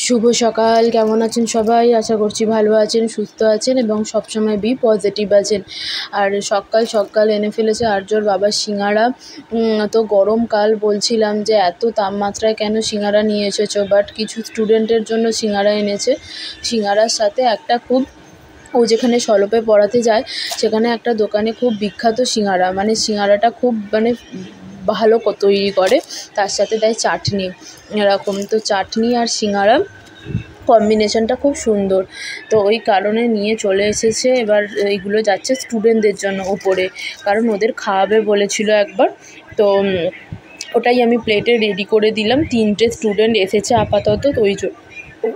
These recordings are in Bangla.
শুভ সকাল। কেমন আছেন সবাই? আশা করছি ভালো আছেন, সুস্থ আছেন এবং সবসময় বি পজিটিভ আছেন। আর সকাল সকাল এনে ফেলেছে আর্যর বাবা সিঙ্গাড়া। তো গরমকাল বলছিলাম যে এত তাপমাত্রায় কেন সিঙ্গাড়া নিয়ে এসেছো, বাট কিছু স্টুডেন্টের জন্য সিঙ্গাড়া এনেছে। সিঙ্গাড়ার সাথে একটা খুব, ও যেখানে সলপে পড়াতে যায় সেখানে একটা দোকানে খুব বিখ্যাত সিঙ্গাড়া, মানে সিঙ্গাড়াটা খুব ভালো তৈরি করে, তার সাথে দেয় চাটনি এরকম। তো চাটনি আর সিঙ্গাড়া কম্বিনেশনটা খুব সুন্দর, তো ওই কারণে নিয়ে চলে এসেছে। এবার এইগুলো যাচ্ছে স্টুডেন্টদের জন্য ওপরে, কারণ ওদের খাওয়াবে বলেছিল একবার। তো ওটাই আমি প্লেটে রেডি করে দিলাম। 3টে স্টুডেন্ট এসেছে আপাতত, তো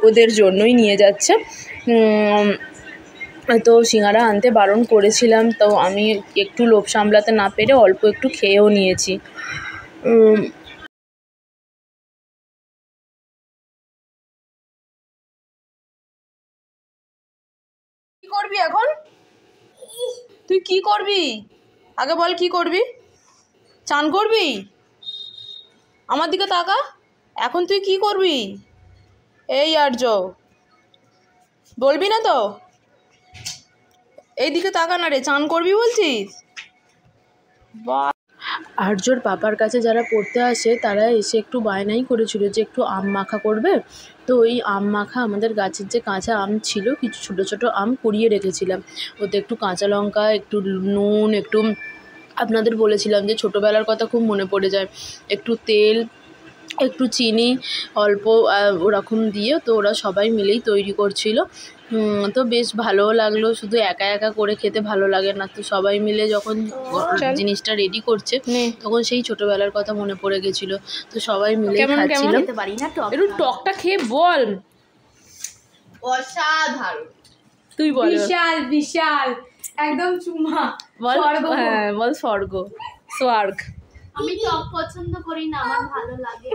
ওদের জন্যই নিয়ে যাচ্ছে। তো সিঙ্গাড়া আনতে বারণ করেছিলাম, তো আমি একটু লোভ সামলাতে না পেরে অল্প একটু খেয়েও নিয়েছি। কি করবি এখন? তুই কি করবি আগে বল, কি করবি? চান করবি? আমার দিকে তাকা, এখন তুই কি করবি? এই আর্য, বলবি না তো? এই দিকে তাকা না রে, চান করবি বলছিস? আর্যর পাপার কাছে যারা পড়তে আসে তারা এসে একটু বায়নাই করেছিল যে একটু আম মাখা করবে। তো ওই আম মাখা আমাদের গাছের যে কাঁচা আম ছিল, কিছু ছোটো ছোটো আম কুড়িয়ে রেখেছিলাম, ওতে একটু কাঁচা লঙ্কা, একটু নুন, একটু, আপনাদের বলেছিলাম যে ছোটোবেলার কথা খুব মনে পড়ে যায়, একটু তেল, একটু চিনি অল্প, ওরকম দিয়ে তো ওরা সবাই মিলেই তৈরি করছিল। তো বেশ ভালোও লাগলো, শুধু একা একা করে খেতে ভালো লাগে না, তো সবাই মিলে যখন জিনিসটা রেডি করছে তখন সেই ছোটোবেলার কথা মনে পড়ে গেছিলো। তো সবাই মিলে খাচ্ছিলাম। একটু টকটা খেয়ে বল। অসাধারণ, তুই বল। বিশাল বিশাল, একদম চুমা বল। হ্যাঁ বল, স্বর্গ, স্বর্গ। আমি টক পছন্দ করি না, আমার ভালো লাগে।